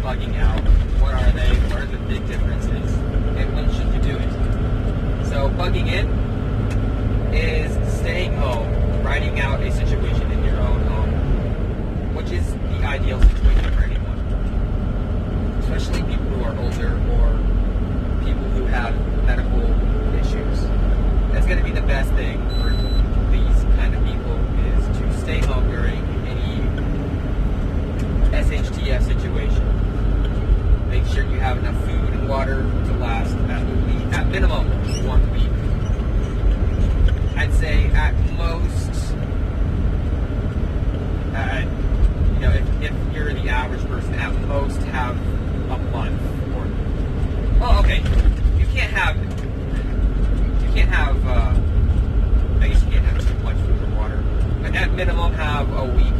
bugging out? What are they? What are the big differences? And when should you do it? So bugging in is staying home, riding out a situation in your own home, which is the ideal situation for anyone, especially people who are older or people who have medical issues. That's going to be the best thing for these kind of people is to stay home during any SHTF situation. Make sure you have enough food and water to last at minimum 1 week. I'd say at most, if you're the average person, at most have a month or. Oh, okay. You can't have. I guess you can't have too much food or water, but at minimum have a week.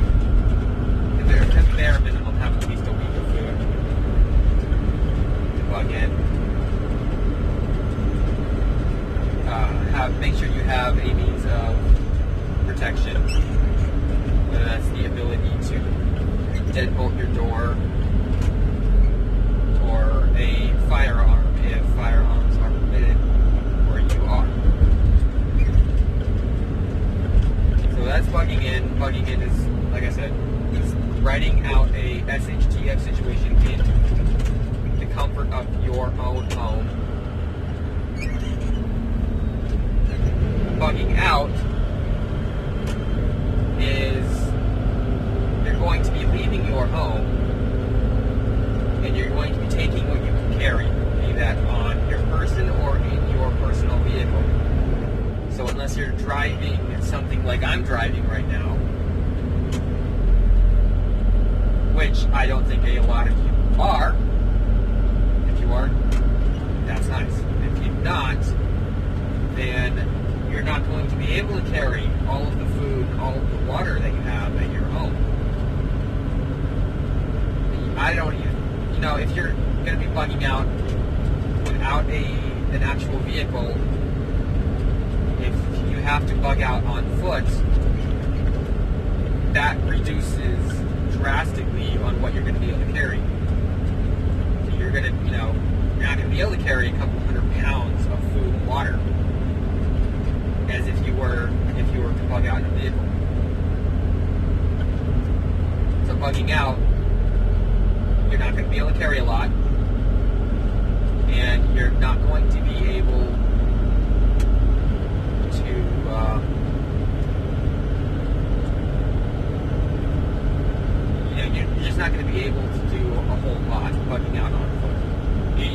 At bare minimum, have at least a week of food to plug in. Make sure you have a means of protection, whether that's the ability to deadbolt your door or a firearm if firearms are permitted where you are. So that's bugging in. Bugging in is, like I said, is writing out a SHTF situation in the comfort of your own home. Bugging out is you're going to be leaving your home and you're going to be taking what you can carry, be that on your person or in your personal vehicle. So unless you're driving something like I'm driving right now, which I don't think a lot of you are. If you are, that's nice. If you're not, then you're not going to be able to carry all of the food, all of the water that you have at your home. I don't even, if you're going to be bugging out without an actual vehicle, if you have to bug out on foot, that reduces drastically on what you're going to be able to carry. So you're going to, you're not going to be able to carry a couple 100 pounds of food and water as if you were to bug out in a vehicle. So bugging out, you're not going to be able to carry a lot, and you're not going to be able to you're just not going to be able to do a whole lot bugging out on foot.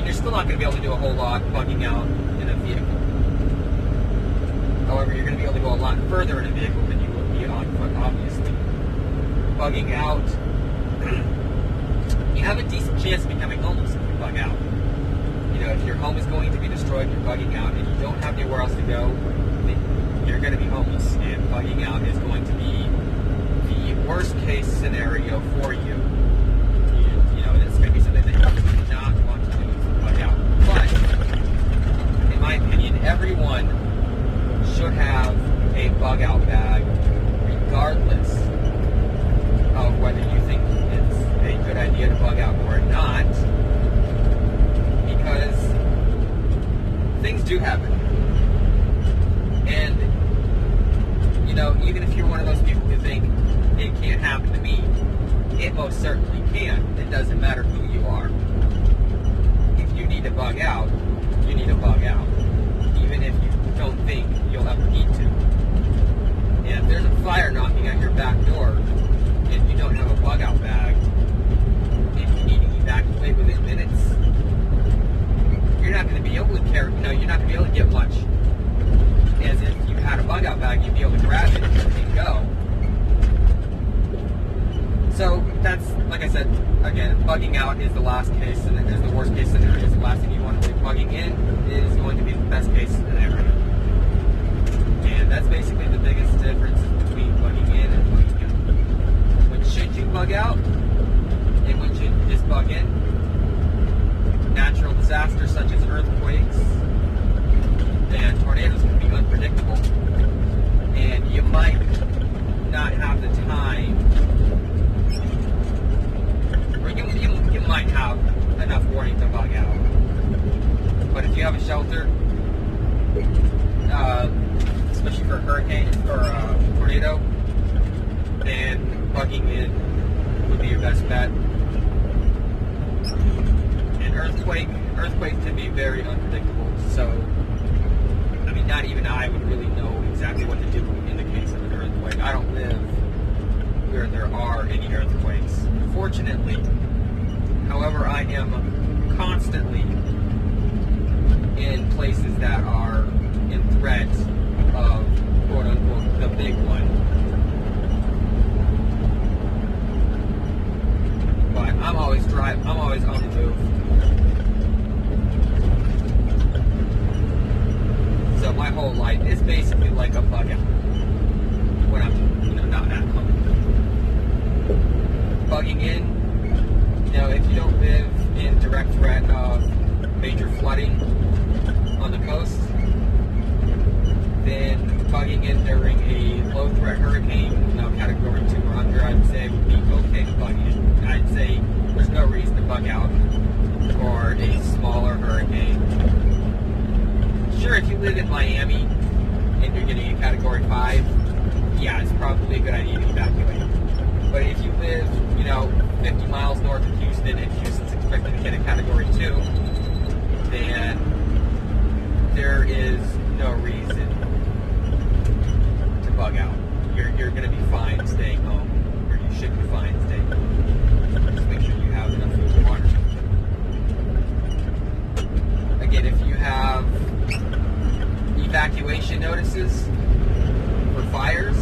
You're still not going to be able to do a whole lot bugging out in a vehicle. However, you're going to be able to go a lot further in a vehicle than you would be on foot, obviously. Bugging out, you have a decent chance of becoming homeless if you bug out. If your home is going to be destroyed, you're bugging out, and you don't have anywhere else to go, you're going to be homeless. And bugging out is going to be the worst case scenario for you. It's going to be something that you do not want to do is bug out. But, in my opinion, everyone should have a bug out bag regardless of whether you think it's a good idea to bug out or not, because things do happen. And even if you're one of those people who think it can't happen to me, it most certainly can. It doesn't matter who you are. If you need to bug out, you need to bug out, even if you don't think you'll ever need to. And if there's a fire knocking at your back door and you don't have a bug out bag and you need to evacuate within minutes, you're not going to be able to carry, you're not going to be able to get much. As if you had a bug out bag, you'd be able to grab it and go. So that's, like I said, again, bugging out is the last case, and is the worst case scenario. The last thing you want to do. Bugging in is going to be the best case scenario. And that's basically the biggest difference between bugging in and bugging out. When should you bug out? And when should you just bug in? Natural disasters such as earthquakes and tornadoes can be unpredictable. And you might not have the time, or you might have bugging in would be your best bet. And earthquakes can be very unpredictable. So, I mean, not even I would really know exactly what to do in the case of an earthquake. I don't live where there are any earthquakes, fortunately. However, I am constantly in places that are in threat of, quote unquote, the big one. But I'm always on the move. So my whole life is basically like a bug out when I'm, not at home. Bugging in, if you don't live in direct threat of major flooding on the coast, then bugging in during a low threat hurricane, category 2 or under, I'd say would be okay to bug in. I'd say there's no reason to bug out for a smaller hurricane. Sure, if you live in Miami and you're getting a category 5, yeah, it's probably a good idea to evacuate. But if you live, 50 miles north of Houston and Houston's expected to get a category 2, then there is no reason to bug out. You're going to be fine staying home, or you should be fine staying home. Just make sure you have enough food and water. Again, if you have evacuation notices for fires,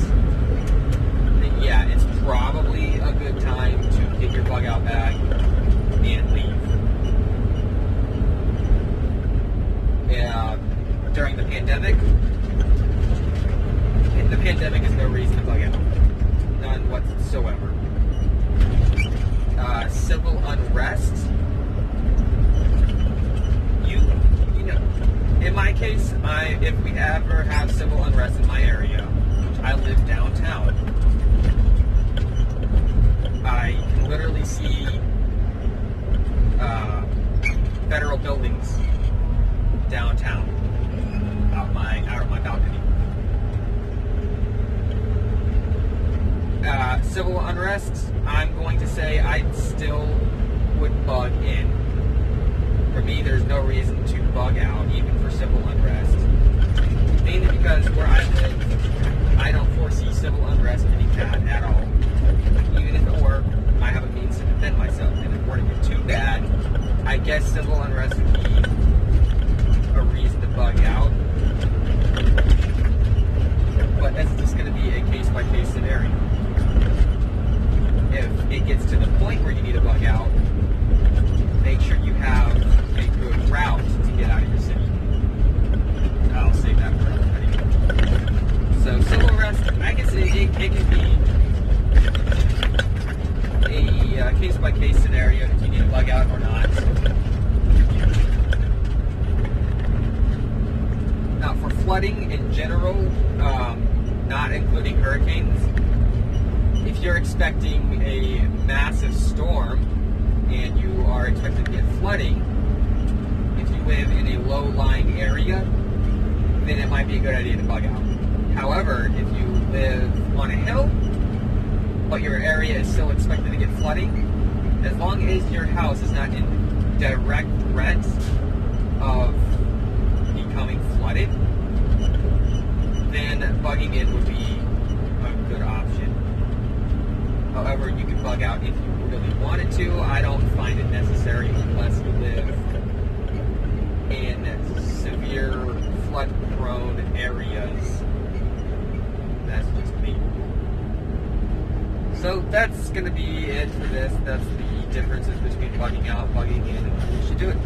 then yeah, it's probably a good time to get your bug out bag and leave. During the pandemic is no reason to bug out. None whatsoever. Civil unrest. In my case, if we ever have civil unrest in my area, I live downtown. I can literally see federal buildings downtown out of my balcony. Civil unrest, I'm going to say I still would bug in. For me, there's no reason to bug out, even for civil unrest. Mainly because where I live, I don't foresee civil unrest getting bad at all. Even if it were, I have a means to defend myself. And if it were to get too bad, I guess civil unrest would be a reason to bug out. But that's just going to be a case-by-case scenario. If it gets to the point where you need to bug out, make sure you have a good route to get out of your city. I'll save that for another video. So civil unrest, I guess it can be a case-by-case scenario if you need to bug out or not. Now for flooding in general, not including hurricanes, if you're expecting a massive storm and you are expected to get flooding, if you live in a low-lying area, then it might be a good idea to bug out. However, if you live on a hill, but your area is still expected to get flooding, as long as your house is not in direct threat of becoming flooded, then bugging in would be a good option. However, you can bug out if you really wanted to. I don't find it necessary unless you live in severe flood-prone areas. That's just me. So that's going to be it for this. That's the differences between bugging out, bugging in, and when you should do it.